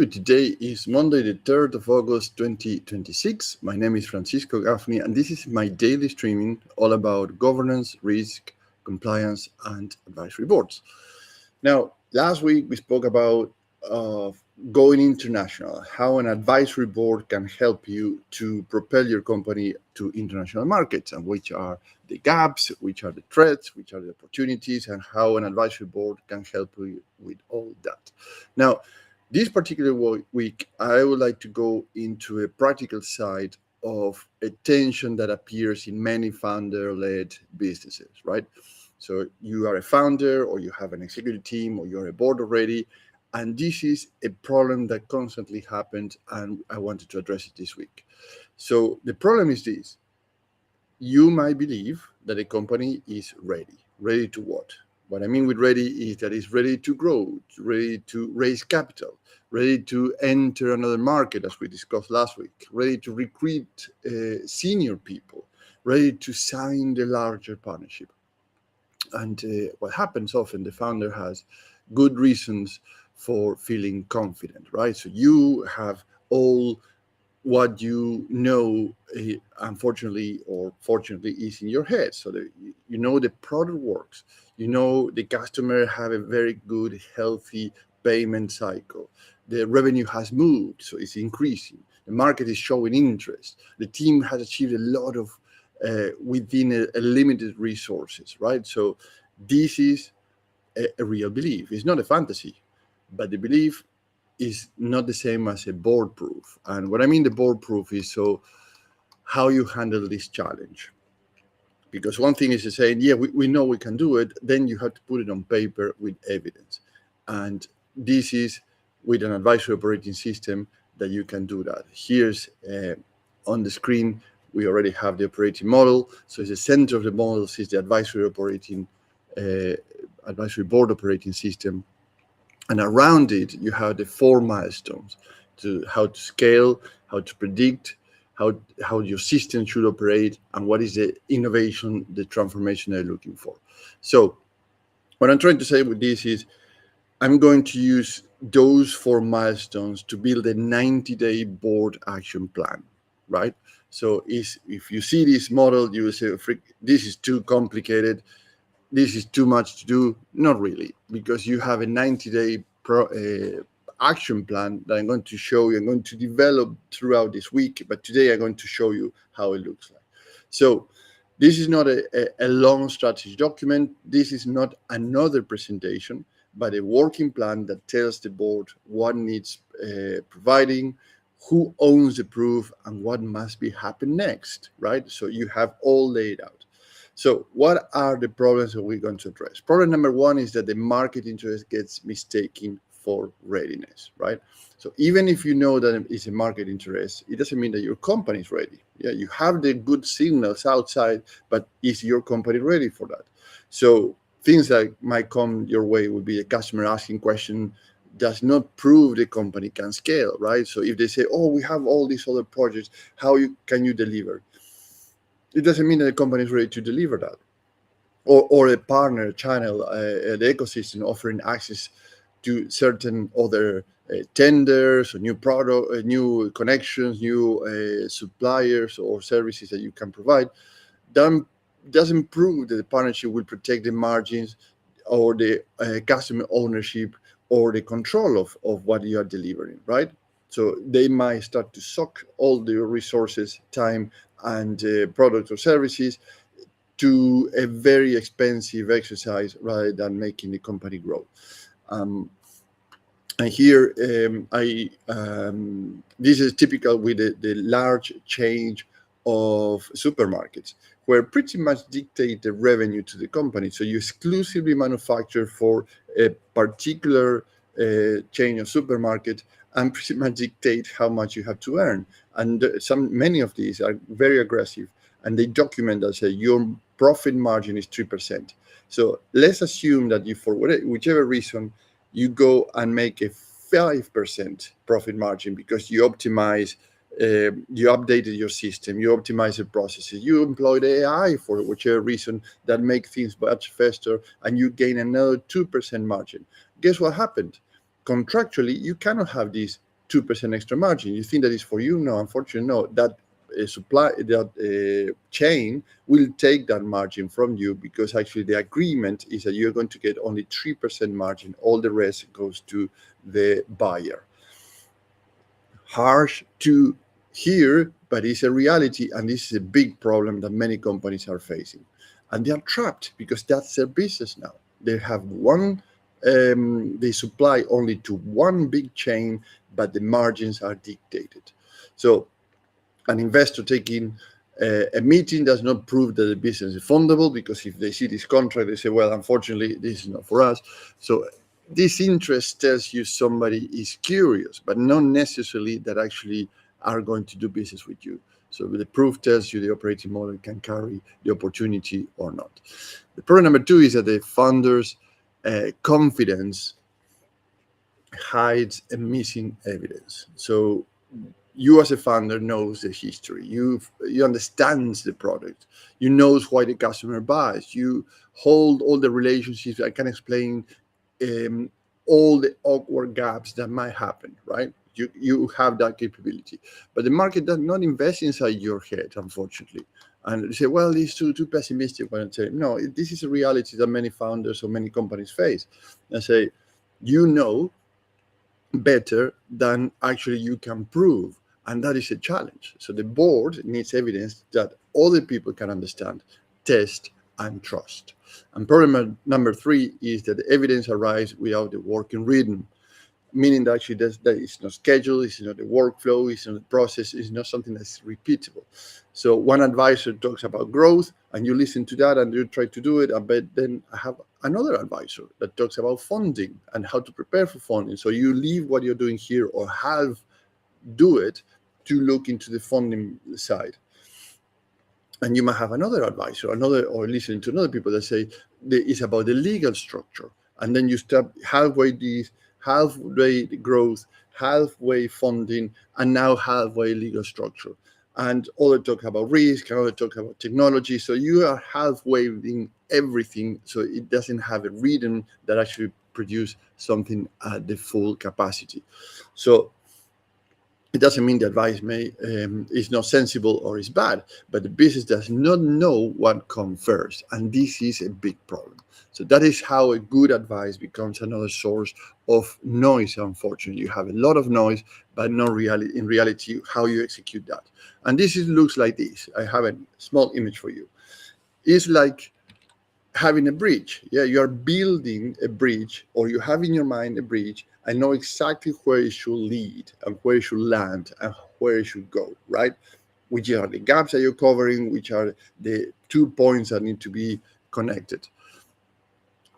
you? Today is Monday, the 3rd of August, 2026. My name is Francisco Gaffney, and this is my daily streaming all about governance, risk, compliance, and advisory boards. Now, last week we spoke about uh, going international, how an advisory board can help you to propel your company to international markets, and which are the gaps, which are the threats, which are the opportunities, and how an advisory board can help you with all that. Now, this particular week, I would like to go into a practical side of a tension that appears in many founder-led businesses, right? So you are a founder, or you have an executive team, or you're a board already, and this is a problem that constantly happens, and I wanted to address it this week. So the problem is this: you might believe that a company is ready. Ready to what? What I mean with ready is that it's ready to grow, ready to raise capital, ready to enter another market, as we discussed last week, ready to recruit senior people, ready to sign the larger partnership. And what happens often, the founder has good reasons for feeling confident, right? So you have all what you know, unfortunately or fortunately, is in your head. So that you know the product works. You know the customer have a very good, healthy payment cycle. The revenue has moved, so it's increasing. The market is showing interest. The team has achieved a lot of within a limited resources, right? So this is a real belief. It's not a fantasy, but the belief is not the same as a board proof. And what I mean the board proof is so how you handle this challenge. Because one thing is to say, yeah, we know we can do it. Then you have to put it on paper with evidence. And this is with an advisory operating system that you can do that. Here's on the screen, we already have the operating model. So it's the center of the model is the advisory board operating system. And around it, you have the 4 milestones to how to scale, how to predict, how your system should operate, and what is the innovation, the transformation they're looking for. So what I'm trying to say with this is I'm going to use those 4 milestones to build a 90-day board action plan, right? So if you see this model, you will say, this is too complicated. This is too much to do. Not really, because you have a 90-day action plan that I'm going to show you. I'm going to develop throughout this week, but today I'm going to show you how it looks like. So this is not a long strategy document. This is not another presentation, but a working plan that tells the board what needs providing, who owns the proof, and what must be happen next, right? So you have all laid out. So what are the problems that we're going to address? Problem number 1 is that the market interest gets mistaken for readiness, right? So even if you know that it's a market interest, it doesn't mean that your company is ready. Yeah, you have the good signals outside, but is your company ready for that? So things that might come your way would be a customer asking question does not prove the company can scale, right? So if they say, oh, we have all these other projects, can you deliver? It doesn't mean that the company is ready to deliver that. Or a partner channel, the ecosystem offering access to certain other tenders or new product, new connections, new suppliers or services that you can provide, then doesn't prove that the partnership will protect the margins or the customer ownership or the control of what you are delivering, right? So they might start to suck all the resources, time, and products or services to a very expensive exercise rather than making the company grow. And here, this is typical with the large change of supermarkets, where pretty much dictate the revenue to the company. So you exclusively manufacture for a particular chain of supermarket and pretty much dictate how much you have to earn. And many of these are very aggressive, and they document that say your profit margin is 3%. So let's assume that you, for whichever reason, you go and make a 5% profit margin because you optimize, you updated your system, you optimize the processes, you employed AI for whichever reason that make things much faster, and you gain another 2% margin. Guess what happened? Contractually, you cannot have this 2% extra margin. You think that is for you? No, unfortunately, no. That chain will take that margin from you, because actually the agreement is that you're going to get only 3% margin. All the rest goes to the buyer. Harsh to hear, but it's a reality, and this is a big problem that many companies are facing. And they are trapped because that's their business now. They have they supply only to one big chain, but the margins are dictated. So an investor taking a meeting does not prove that the business is fundable, because if they see this contract, they say, well, unfortunately, this is not for us. So this interest tells you somebody is curious, but not necessarily that actually are going to do business with you. So the proof tells you the operating model can carry the opportunity or not. The problem number two is that the founder's confidence hides a missing evidence. So you as a founder knows the history. You understands the product. You knows why the customer buys. You hold all the relationships. I can explain all the awkward gaps that might happen, right? You have that capability, but the market does not invest inside your head, unfortunately. And they say, well, it's too pessimistic. When I say, no, this is a reality that many founders or many companies face. I say, you know better than actually you can prove, and that is a challenge. So the board needs evidence that other people can understand, test, and trust. And problem number three is that the evidence arrives without the working rhythm, meaning that actually that is not schedule, it's not the workflow, it's not the process, it's not something that's repeatable. So one advisor talks about growth, and you listen to that and you try to do it, but then I have another advisor that talks about funding and how to prepare for funding. So you leave what you're doing here, or do it, to look into the funding side. And you might have another advisor, or listen to another people that say it's about the legal structure. And then you stop halfway growth, halfway funding, and now halfway legal structure. And other talk about risk, and other talk about technology. So you are halfway in everything, so it doesn't have a rhythm that actually produce something at the full capacity. So it doesn't mean the advice is not sensible or is bad, but the business does not know what comes first, and this is a big problem. So that is how a good advice becomes another source of noise. Unfortunately, you have a lot of noise, but not really in reality how you execute that. And looks like this. I have a small image for you. It's like having a bridge. Yeah, you are building a bridge, or you have in your mind a bridge, and know exactly where it should lead and where it should land and where it should go, right? Which are the gaps that you're covering, which are the 2 points that need to be connected.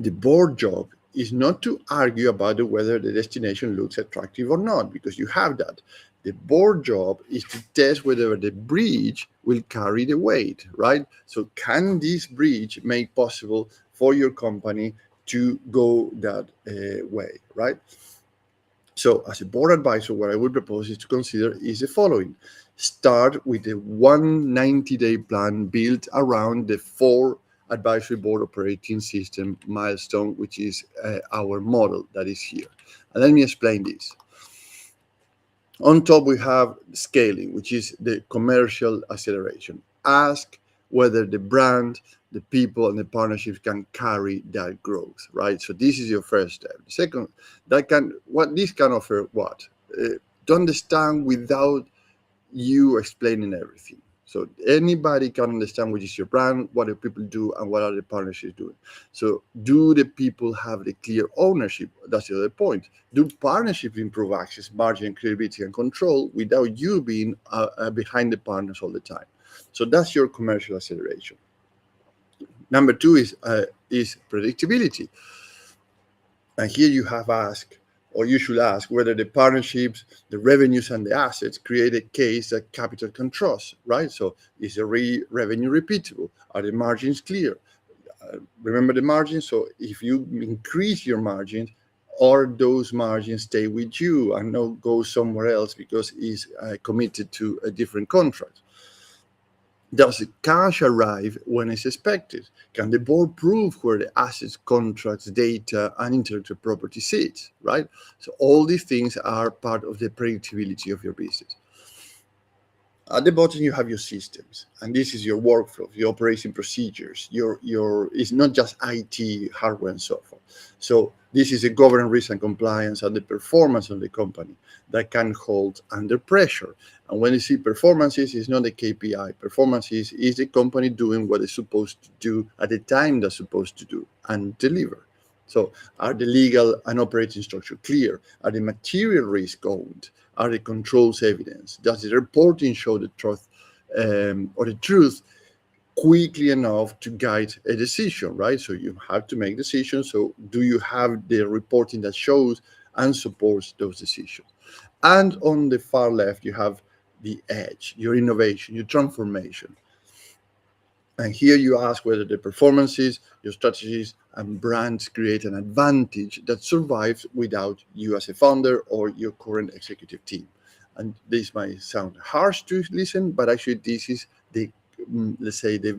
The board job is not to argue about whether the destination looks attractive or not, because you have that. The board job is to test whether the bridge will carry the weight, right? So can this bridge make possible for your company to go that way, right? So as a board advisor, what I would propose is to consider is the following. Start with a 190-day plan built around the 4 advisory board operating system milestone, which is our model that is here. And let me explain this. On top, we have scaling, which is the commercial acceleration. Ask whether the brand, the people, and the partnerships can carry that growth, right? So this is your first step. The second, this can offer what? To understand without you explaining everything. So anybody can understand which is your brand, what do people do, and what are the partnerships doing. So do the people have the clear ownership? That's the other point. Do partnerships improve access, margin, credibility, and control without you being behind the partners all the time? So that's your commercial acceleration. Number 2 is predictability. And here you have asked, or you should ask, whether the partnerships, the revenues, and the assets create a case that capital can trust, right? So is the revenue repeatable? Are the margins clear? Remember the margins? So if you increase your margins, or those margins stay with you and not go somewhere else because it's committed to a different contract. Does the cash arrive when it's expected? Can the board prove where the assets, contracts, data, and intellectual property sits, right? So all these things are part of the predictability of your business. At the bottom, you have your systems, and this is your workflow, your operation procedures. Your It's not just IT, hardware, and software. So this is a governance, risk, and compliance, and the performance of the company that can hold under pressure. And when you see performances, it's not a KPI. Performance is the company doing what it's supposed to do at the time they're supposed to do and deliver. So are the legal and operating structure clear? Are the material risk owned? Are the controls evidence? Does the reporting show the truth or the truth quickly enough to guide a decision, right? So you have to make decisions. So do you have the reporting that shows and supports those decisions? And on the far left, you have the edge, your innovation, your transformation. And here you ask whether the performances, your strategies, and brands create an advantage that survives without you as a founder or your current executive team. And this might sound harsh to listen, but actually, this is the, let's say, the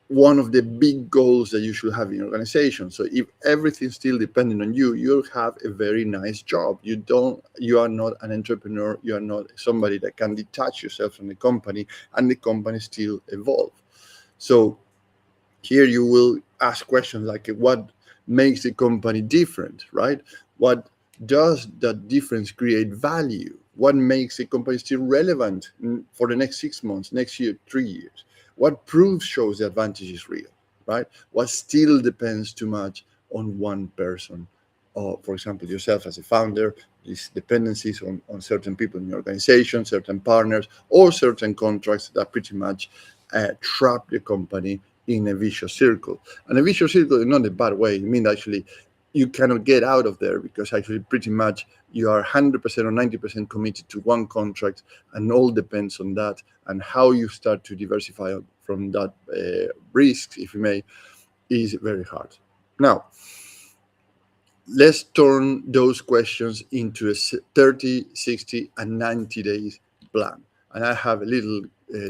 one of the big goals that you should have in your organization. So if everything's still depending on you, you'll have a very nice job. You are not an entrepreneur. You are not somebody that can detach yourself from the company, and the company still evolve. So here you will ask questions like, what makes the company different, right? What does that difference create value? What makes the company still relevant for the next 6 months, next year, 3 years? What proof shows the advantage is real, right? What still depends too much on one person, or for example, yourself as a founder, these dependencies on certain people in your organization, certain partners, or certain contracts that pretty much trap the company in a vicious circle. And a vicious circle is not a bad way. I mean, actually, you cannot get out of there, because actually pretty much you are 100% or 90% committed to one contract, and all depends on that, and how you start to diversify from that risk, if you may, is very hard. Now, let's turn those questions into a 30, 60, and 90 days plan. And I have a little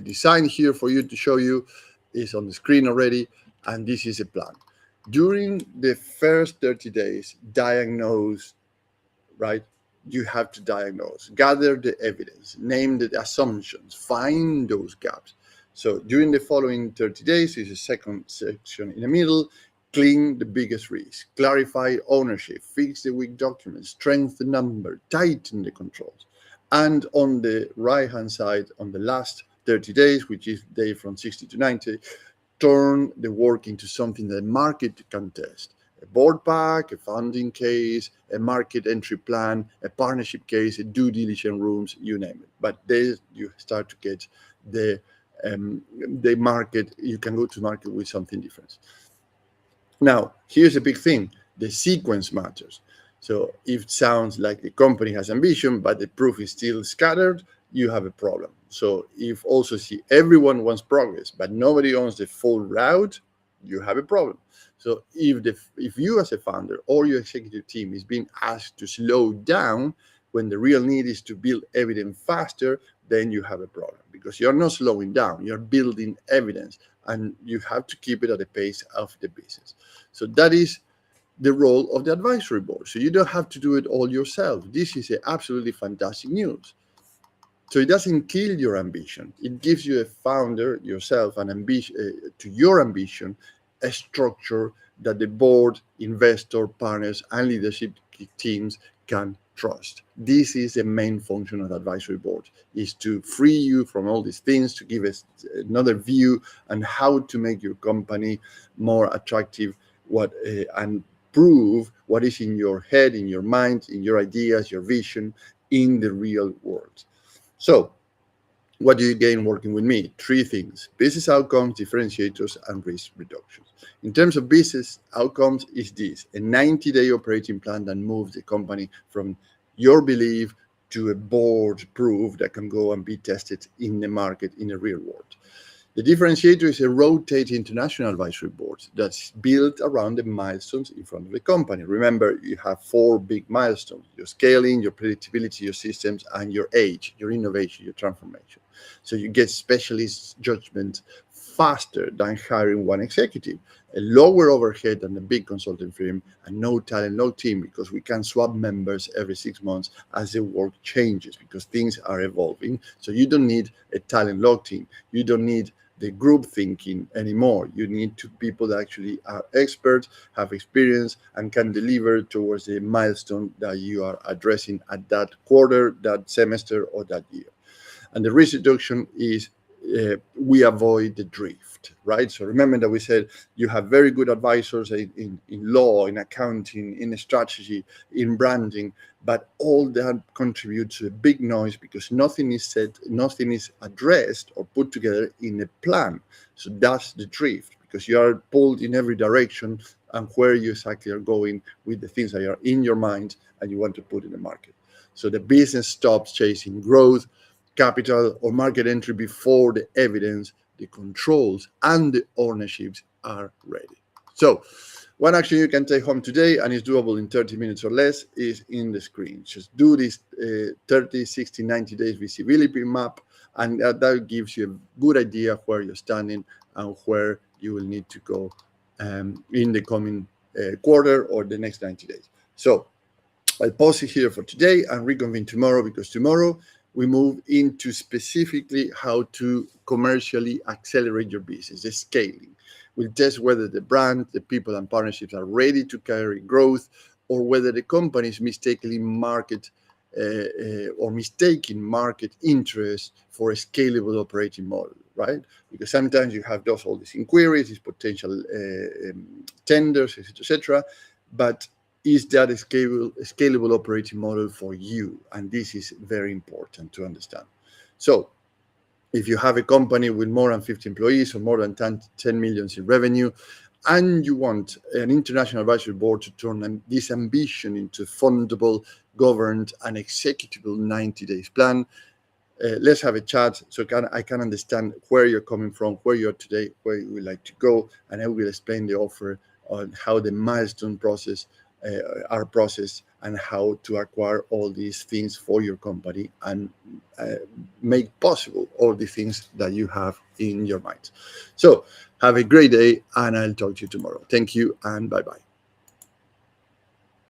design here for you to show you. It's on the screen already, and this is a plan. During the first 30 days, diagnose, right? You have to diagnose, gather the evidence, name the assumptions, find those gaps. So during the following 30 days, is a second section in the middle. Clean the biggest risk, clarify ownership, fix the weak documents, strengthen the number, tighten the controls. And on the right-hand side, on the last 30 days, which is day from 60 to 90, turn the work into something that the market can test. A board pack, a funding case, a market entry plan, a partnership case, a due diligence rooms, you name it. But there you start to get the market, you can go to market with something different. Now, here's a big thing. The sequence matters. So if it sounds like the company has ambition, but the proof is still scattered, you have a problem. So if also see everyone wants progress, but nobody owns the full route, you have a problem. So if you as a founder or your executive team is being asked to slow down when the real need is to build evidence faster, then you have a problem, because you're not slowing down, you're building evidence, and you have to keep it at the pace of the business. So that is the role of the advisory board. So you don't have to do it all yourself. This is absolutely fantastic news. So it doesn't kill your ambition. It gives you a founder, yourself, an ambition to your ambition, a structure that the board, investor, partners, and leadership teams can trust. This is the main function of the advisory board, is to free you from all these things, to give us another view on how to make your company more attractive, and prove what is in your head, in your mind, in your ideas, your vision, in the real world. So, what do you gain working with me? 3 things: business outcomes, differentiators, and risk reductions. In terms of business outcomes, is this: a 90-day operating plan that moves the company from your belief to a board proof that can go and be tested in the market in the real world. The differentiator is a rotating international advisory board that's built around the milestones in front of the company. Remember, you have 4 big milestones: your scaling, your predictability, your systems, and your age, your innovation, your transformation. So you get specialist judgment faster than hiring one executive, a lower overhead than a big consulting firm, and no talent, no team, because we can swap members every 6 months as the work changes, because things are evolving. So you don't need a talent log team. You don't need the group thinking anymore. You need people that actually are experts, have experience, and can deliver towards the milestone that you are addressing at that quarter, that semester, or that year. And the risk reduction is we avoid the drift, right? So remember that we said you have very good advisors in law, in accounting, in strategy, in branding, but all that contributes to a big noise because nothing is said, nothing is addressed or put together in a plan. So that's the drift, because you are pulled in every direction and where you exactly are going with the things that are in your mind and you want to put in the market. So the business stops chasing growth, capital, or market entry before the evidence, the controls, and the ownerships are ready. So one action you can take home today, and is doable in 30 minutes or less, is in the screen. Just do this 30, 60, 90 days visibility map, and that gives you a good idea where you're standing and where you will need to go in the coming quarter or the next 90 days. So I'll pause it here for today and reconvene tomorrow, because tomorrow we move into specifically how to commercially accelerate your business, the scaling. We'll test whether the brand, the people, and partnerships are ready to carry growth, or whether the company is mistaking market interest for a scalable operating model, right? Because sometimes you have all these inquiries, these potential tenders, etc., but is that a scalable operating model for you? And this is very important to understand. So if you have a company with more than 50 employees or more than 10 million in revenue, and you want an international advisory board to turn this ambition into fundable, governed, and executable 90 days plan, let's have a chat so I can understand where you're coming from, where you are today, where you would like to go, and I will explain the offer on how the milestone process are processed and how to acquire all these things for your company and make possible all the things that you have in your mind. So have a great day, and I'll talk to you tomorrow. Thank you, and bye-bye.